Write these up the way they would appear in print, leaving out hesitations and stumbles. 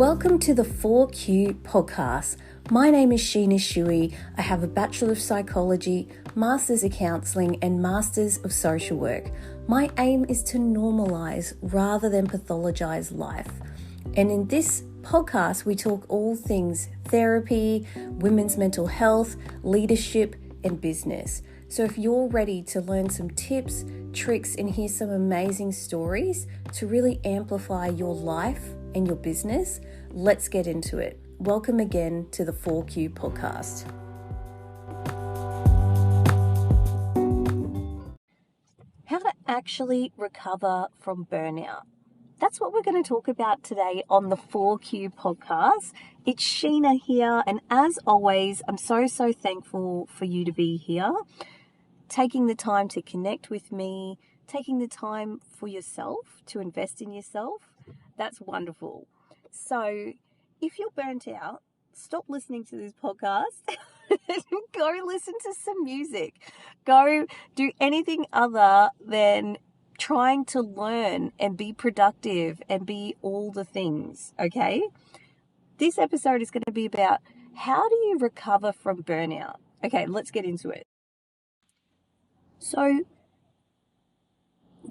Welcome to the 4Q podcast. My name is Sheena Shui. I have a Bachelor of Psychology, Masters of Counselling, and Masters of Social Work. My aim is to normalise rather than pathologise life. And in this podcast, we talk all things therapy, women's mental health, leadership, and business. So if you're ready to learn some tips, tricks, and hear some amazing stories to really amplify your life and your business, let's get into it. Welcome again to the 4Q podcast. How to actually recover from burnout. That's what we're going to talk about today on the 4Q podcast. It's Sheena here, and as always, I'm so thankful for you to be here, taking the time to connect with me, taking the time for yourself, to invest in yourself. That's wonderful. So if you're burnt out, stop listening to this podcast. Go listen to some music. Go do anything other than trying to learn and be productive and be all the things, okay? This episode is going to be about how do you recover from burnout? Okay, let's get into it. So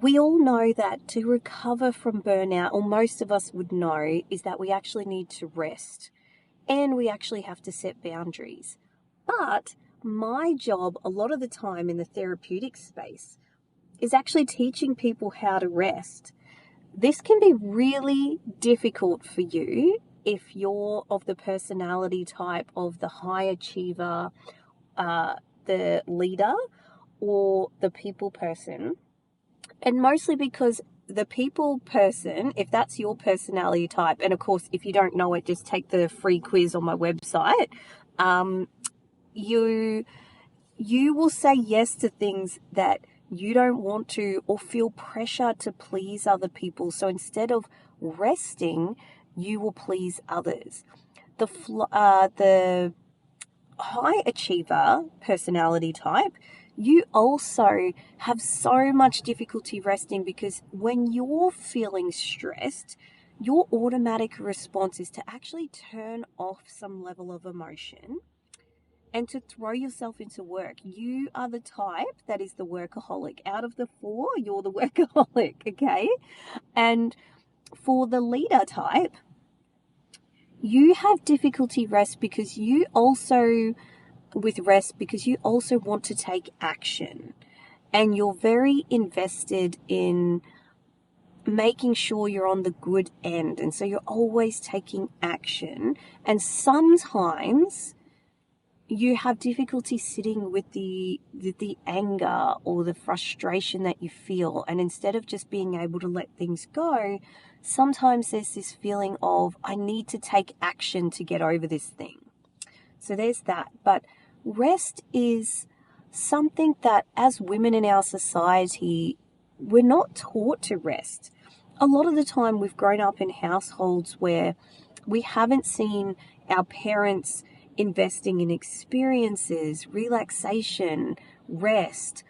we all know that to recover from burnout, or most of us would know, is that we actually need to rest and we actually have to set boundaries. But my job a lot of the time in the therapeutic space is actually teaching people how to rest. This can be really difficult for you if you're of the personality type of the high achiever, the leader, or the people person. And mostly because the people person, if that's your personality type, and of course, if you don't know it, just take the free quiz on my website, you will say yes to things that you don't want to or feel pressure to please other people. So instead of resting, you will please others. The high achiever personality type, you also have so much difficulty resting because when you're feeling stressed, your automatic response is to actually turn off some level of emotion and to throw yourself into work. You are the type that is the workaholic. Out of the four, you're the workaholic, okay? And for the leader type, you have difficulty because you also want to take action, and you're very invested in making sure you're on the good end, and so you're always taking action, and sometimes you have difficulty sitting with the anger or the frustration that you feel, and instead of just being able to let things go, sometimes there's this feeling of I need to take action to get over this thing. So there's that. But rest is something that as women in our society, we're not taught to rest. A lot of the time we've grown up in households where we haven't seen our parents investing in experiences, relaxation, rest,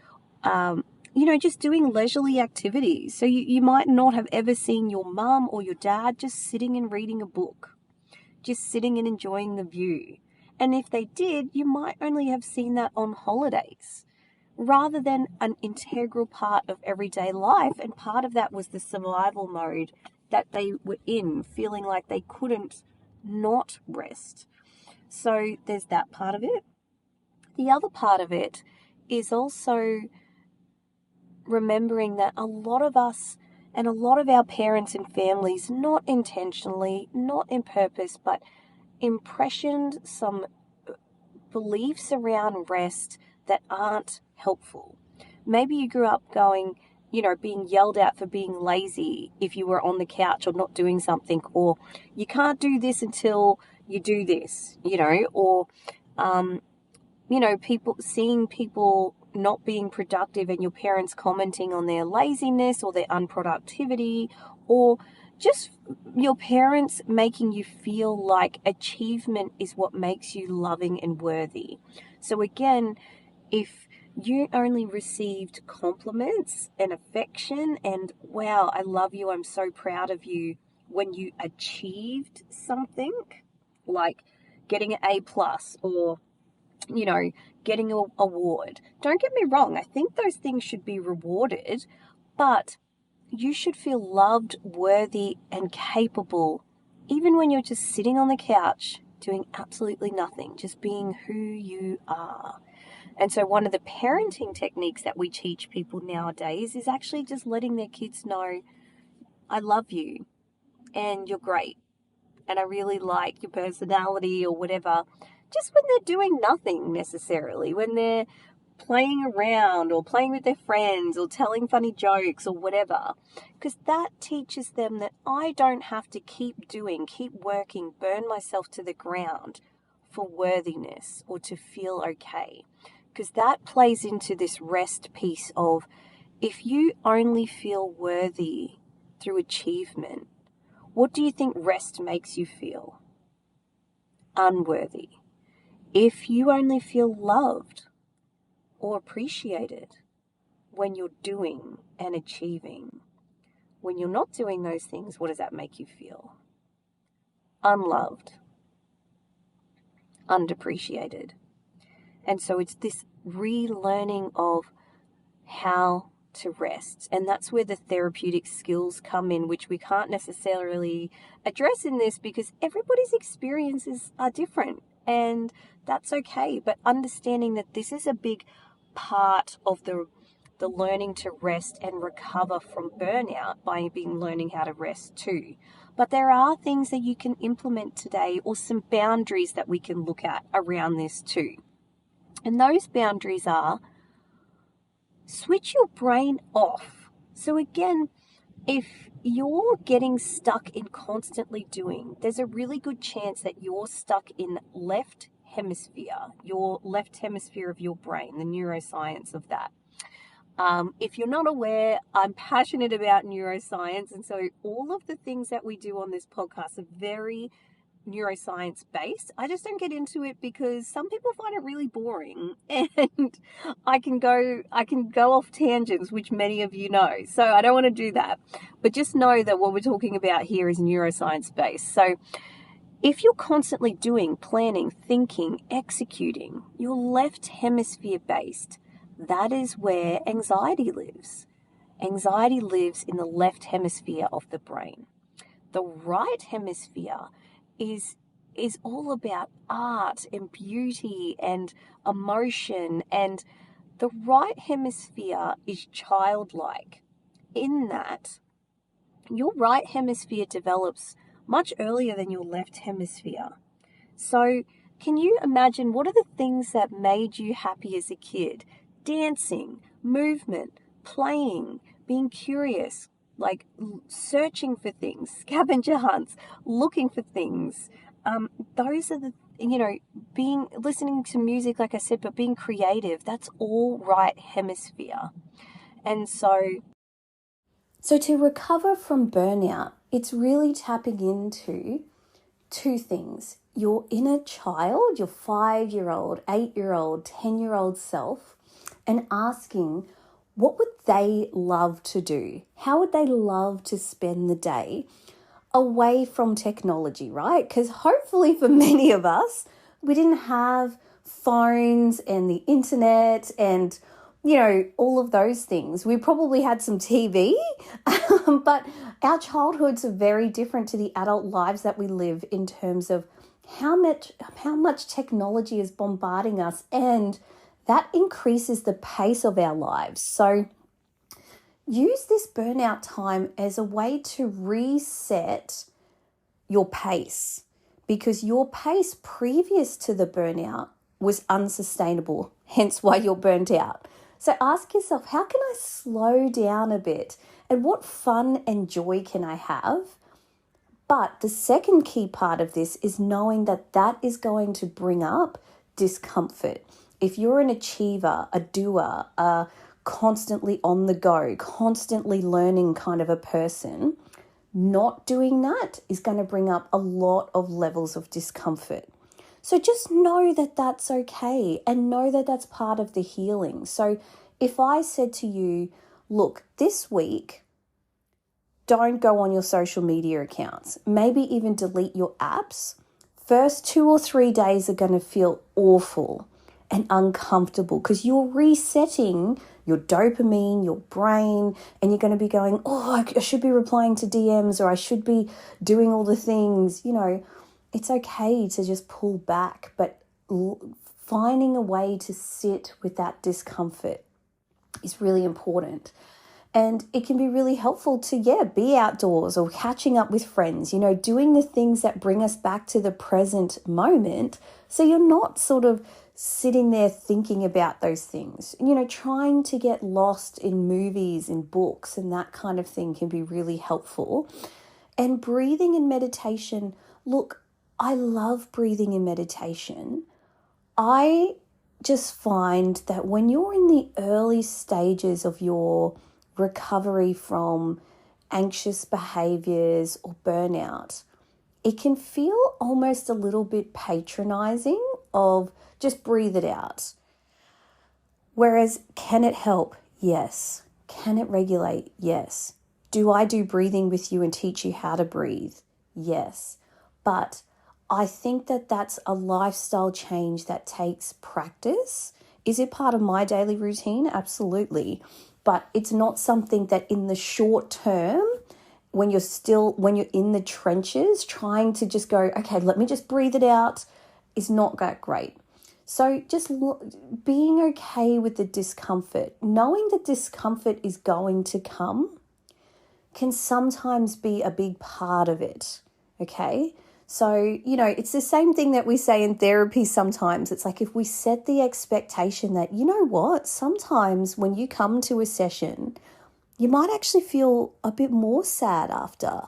just doing leisurely activities. So you might not have ever seen your mum or your dad just sitting and reading a book, just sitting and enjoying the view. And if they did, you might only have seen that on holidays rather than an integral part of everyday life. And part of that was the survival mode that they were in, feeling like they couldn't not rest. So there's that part of it. The other part of it is also remembering that a lot of us and a lot of our parents and families, not intentionally, not in purpose, but impressioned some beliefs around rest that aren't helpful. Maybe you grew up being yelled at for being lazy if you were on the couch or not doing something, or you can't do this until you do this, or seeing people not being productive and your parents commenting on their laziness or their unproductivity, or just your parents making you feel like achievement is what makes you loving and worthy. So again, if you only received compliments and affection and, wow, I love you, I'm so proud of you, when you achieved something, like getting an A plus or, getting an award. Don't get me wrong, I think those things should be rewarded, but you should feel loved, worthy, and capable, even when you're just sitting on the couch doing absolutely nothing, just being who you are. And so one of the parenting techniques that we teach people nowadays is actually just letting their kids know, I love you and you're great and I really like your personality or whatever, just when they're doing nothing necessarily, when they're playing around or playing with their friends or telling funny jokes or whatever, because that teaches them that I don't have to keep working, burn myself to the ground for worthiness or to feel okay. Because that plays into this rest piece of, if you only feel worthy through achievement, what do you think rest makes you feel? Unworthy. If you only feel loved or appreciated when you're doing and achieving, when you're not doing those things, what does that make you feel? Unloved, unappreciated. And so it's this relearning of how to rest. And that's where the therapeutic skills come in, which we can't necessarily address in this because everybody's experiences are different. And that's okay. But understanding that this is a big part of the learning to rest and recover from burnout by learning how to rest too. But there are things that you can implement today, or some boundaries that we can look at around this too. And those boundaries are, switch your brain off. So again, if you're getting stuck in constantly doing, there's a really good chance that you're stuck in left hemisphere, your left hemisphere of your brain, the neuroscience of that. If you're not aware, I'm passionate about neuroscience, and so all of the things that we do on this podcast are very neuroscience based. I just don't get into it because some people find it really boring, and I can go off tangents, which many of you know. So I don't want to do that. But just know that what we're talking about here is neuroscience based. So if you're constantly doing, planning, thinking, executing, you're left hemisphere based. That is where anxiety lives. Anxiety lives in the left hemisphere of the brain. The right hemisphere is all about art and beauty and emotion, and the right hemisphere is childlike in that your right hemisphere develops much earlier than your left hemisphere. So can you imagine, what are the things that made you happy as a kid? Dancing, movement, playing, being curious, like searching for things, scavenger hunts, looking for things. Those are the, listening to music, like I said, but being creative, that's all right hemisphere. And so to recover from burnout, it's really tapping into two things: your inner child, your 5-year-old, 8-year-old, 10-year-old self, and asking, what would they love to do? How would they love to spend the day away from technology, right? Because hopefully for many of us, we didn't have phones and the internet and, all of those things. We probably had some TV, but our childhoods are very different to the adult lives that we live in terms of how much technology is bombarding us, and that increases the pace of our lives. So use this burnout time as a way to reset your pace, because your pace previous to the burnout was unsustainable, hence why you're burnt out. So ask yourself, how can I slow down a bit? And what fun and joy can I have? But the second key part of this is knowing that that is going to bring up discomfort. If you're an achiever, a doer, a constantly on the go, constantly learning kind of a person, not doing that is going to bring up a lot of levels of discomfort. So just know that that's okay, and know that that's part of the healing. So if I said to you, look, this week, don't go on your social media accounts. Maybe even delete your apps. First 2 or 3 days are going to feel awful and uncomfortable because you're resetting your dopamine, your brain, and you're going to be going, oh, I should be replying to DMs, or I should be doing all the things. It's okay to just pull back, but finding a way to sit with that discomfort is really important. And it can be really helpful to, be outdoors or catching up with friends, doing the things that bring us back to the present moment. So you're not sort of sitting there thinking about those things. Trying to get lost in movies and books and that kind of thing can be really helpful. And breathing and meditation, look, I love breathing and meditation. I just find that when you're in the early stages of your recovery from anxious behaviors or burnout, it can feel almost a little bit patronizing of just breathe it out. Whereas, can it help? Yes. Can it regulate? Yes. Do I do breathing with you and teach you how to breathe? Yes. But I think that that's a lifestyle change that takes practice. Is it part of my daily routine? Absolutely. But it's not something that in the short term, when you're in the trenches, trying to just go, okay, let me just breathe it out, is not that great. So just being okay with the discomfort, knowing that discomfort is going to come, can sometimes be a big part of it, okay? So, it's the same thing that we say in therapy sometimes. It's like if we set the expectation that, sometimes when you come to a session, you might actually feel a bit more sad after.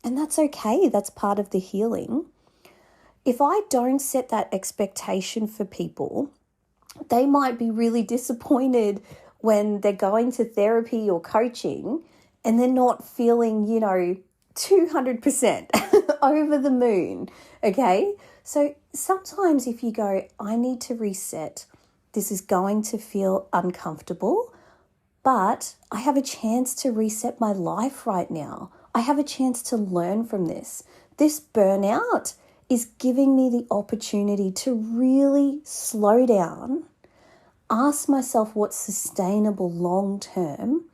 And that's okay. That's part of the healing. If I don't set that expectation for people, they might be really disappointed when they're going to therapy or coaching and they're not feeling, 200% over the moon, okay? So sometimes if you go, I need to reset, this is going to feel uncomfortable, but I have a chance to reset my life right now. I have a chance to learn from this. This burnout is giving me the opportunity to really slow down, ask myself what's sustainable long term,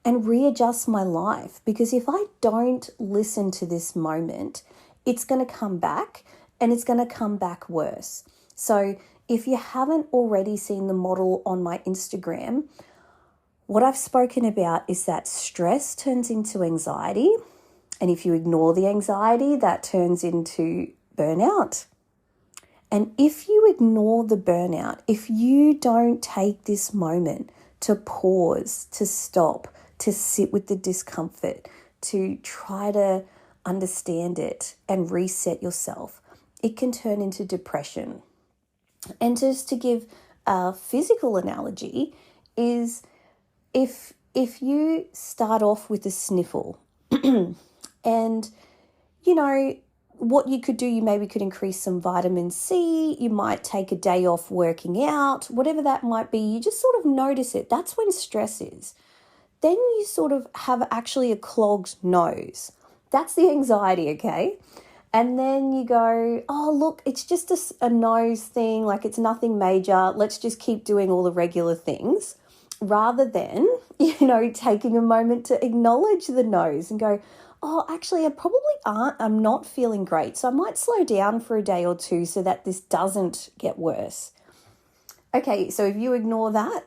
and readjust my life. Because if I don't listen to this moment, it's going to come back and it's going to come back worse. So if you haven't already seen the model on my Instagram, what I've spoken about is that stress turns into anxiety. And if you ignore the anxiety, that turns into burnout. And if you ignore the burnout, if you don't take this moment to pause, to stop, to sit with the discomfort, to try to understand it and reset yourself, it can turn into depression. And just to give a physical analogy is if you start off with a sniffle and, what you could do, you maybe could increase some vitamin C, you might take a day off working out, whatever that might be, you just sort of notice it. That's when stress is. Then you sort of have actually a clogged nose. That's the anxiety, okay? And then you go, oh, look, it's just a nose thing, like it's nothing major. Let's just keep doing all the regular things. Rather than, taking a moment to acknowledge the nose and go, oh, actually, I'm not feeling great. So I might slow down for a day or two so that this doesn't get worse. Okay, so if you ignore that,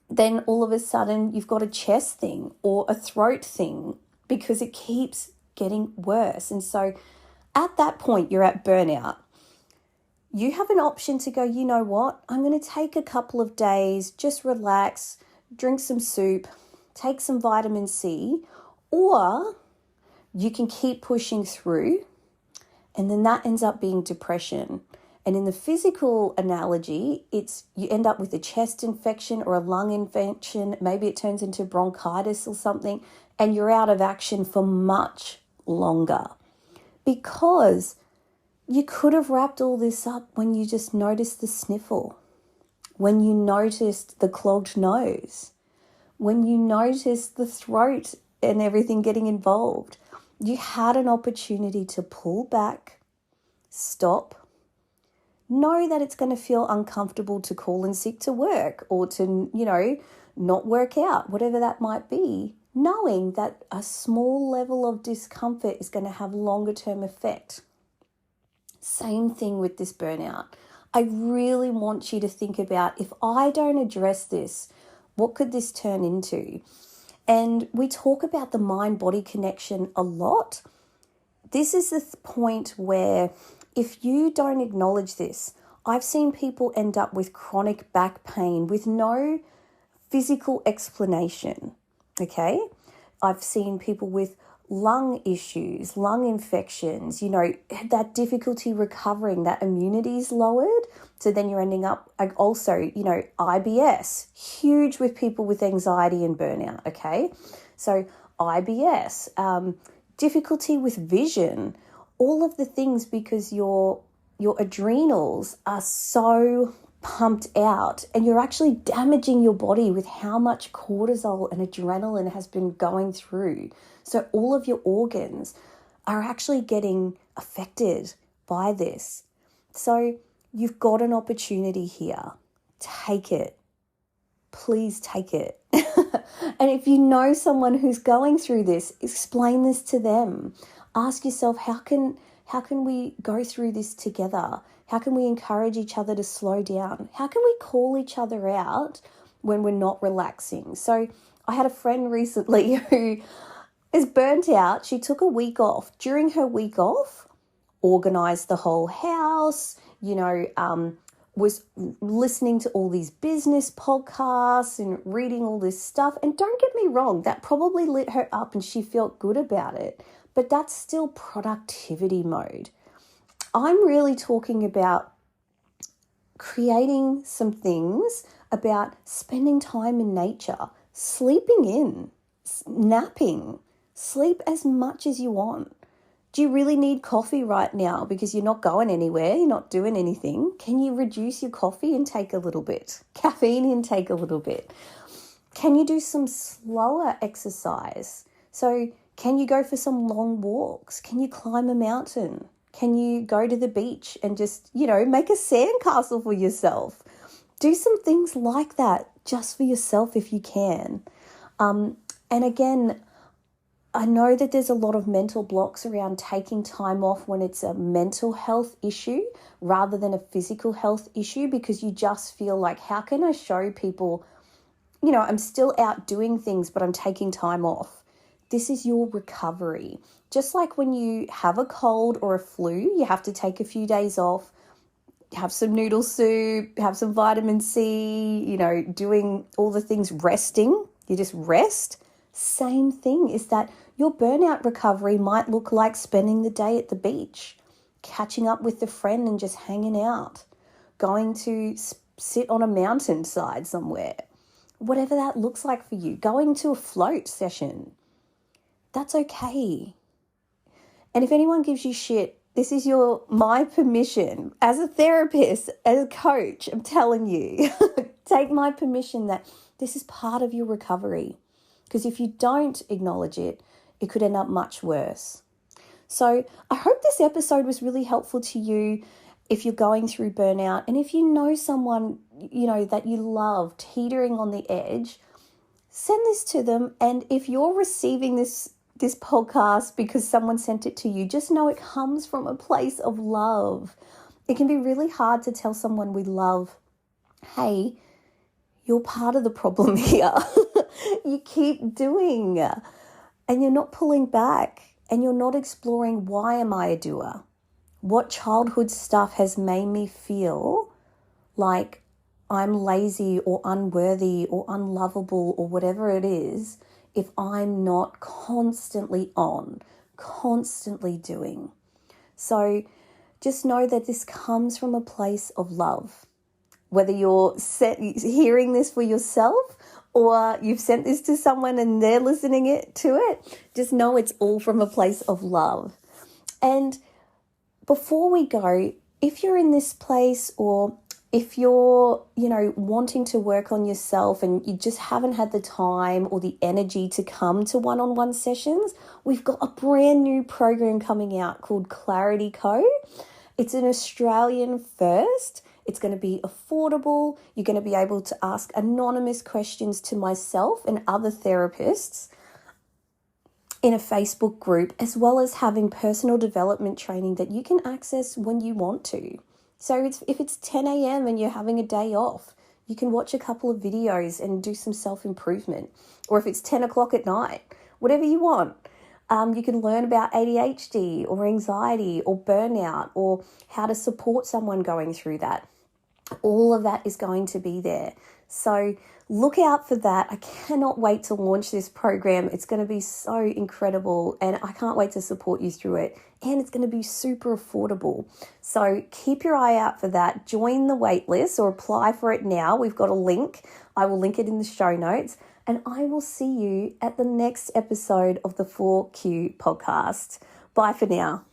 then all of a sudden you've got a chest thing or a throat thing because it keeps getting worse. And so at that point, you're at burnout. You have an option to go, you know what? I'm going to take a couple of days, just relax, drink some soup, take some vitamin C, or you can keep pushing through, and then that ends up being depression. And in the physical analogy, it's you end up with a chest infection or a lung infection. Maybe it turns into bronchitis or something, and you're out of action for much longer. Because you could have wrapped all this up when you just noticed the sniffle, when you noticed the clogged nose, when you noticed the throat and everything getting involved. You had an opportunity to pull back, stop, know that it's going to feel uncomfortable to call in sick to work or to, not work out, whatever that might be, knowing that a small level of discomfort is going to have longer term effect. Same thing with this burnout. I really want you to think about, if I don't address this, what could this turn into? And we talk about the mind-body connection a lot. This is the point where if you don't acknowledge this, I've seen people end up with chronic back pain with no physical explanation, okay? I've seen people with lung issues, lung infections, that difficulty recovering, that immunity is lowered. So then you're ending up also, IBS, huge with people with anxiety and burnout, okay? So IBS, difficulty with vision, all of the things because your adrenals are so pumped out and you're actually damaging your body with how much cortisol and adrenaline has been going through. So all of your organs are actually getting affected by this. So you've got an opportunity here. Take it. Please take it. And if you know someone who's going through this, explain this to them. Ask yourself, how can we go through this together? How can we encourage each other to slow down? How can we call each other out when we're not relaxing? So I had a friend recently who is burnt out. She took a week off. During her week off, organized the whole house, was listening to all these business podcasts and reading all this stuff. And don't get me wrong, that probably lit her up and she felt good about it. But that's still productivity mode. I'm really talking about creating some things about spending time in nature, sleeping in, napping, sleep as much as you want. Do you really need coffee right now because you're not going anywhere, you're not doing anything? Can you reduce your coffee intake a little bit? Caffeine intake a little bit? Can you do some slower exercise? So can you go for some long walks? Can you climb a mountain? Can you go to the beach and just, make a sandcastle for yourself? Do some things like that just for yourself if you can. And again, I know that there's a lot of mental blocks around taking time off when it's a mental health issue rather than a physical health issue, because you just feel like, how can I show people, I'm still out doing things, but I'm taking time off. This is your recovery. Just like when you have a cold or a flu, you have to take a few days off, have some noodle soup, have some vitamin C, doing all the things, resting. You just rest. Same thing is that your burnout recovery might look like spending the day at the beach, catching up with a friend and just hanging out, going to sit on a mountainside somewhere, whatever that looks like for you, going to a float session. That's okay. And if anyone gives you shit, this is my permission as a therapist, as a coach. I'm telling you, take my permission that this is part of your recovery. Because if you don't acknowledge it, it could end up much worse. So I hope this episode was really helpful to you if you're going through burnout. And if you know someone, that you love teetering on the edge, send this to them. And if you're receiving this podcast because someone sent it to you, just know it comes from a place of love. It can be really hard to tell someone we love, hey, you're part of the problem here. You keep doing and you're not pulling back and you're not exploring, why am I a doer? What childhood stuff has made me feel like I'm lazy or unworthy or unlovable or whatever it is if I'm not constantly on, constantly doing. So just know that this comes from a place of love. Whether you're hearing this for yourself or you've sent this to someone and they're listening to it, just know it's all from a place of love. And before we go, if you're in this place or If you're, wanting to work on yourself and you just haven't had the time or the energy to come to one-on-one sessions, we've got a brand new program coming out called Clarity Co. It's an Australian first. It's going to be affordable. You're going to be able to ask anonymous questions to myself and other therapists in a Facebook group, as well as having personal development training that you can access when you want to. So if it's 10 a.m. and you're having a day off, you can watch a couple of videos and do some self-improvement. Or if it's 10 o'clock at night, whatever you want. You can learn about ADHD or anxiety or burnout or how to support someone going through that. All of that is going to be there. So look out for that. I cannot wait to launch this program. It's going to be so incredible and I can't wait to support you through it. And it's going to be super affordable. So keep your eye out for that. Join the wait list or apply for it now. We've got a link. I will link it in the show notes. And I will see you at the next episode of the 4Q podcast. Bye for now.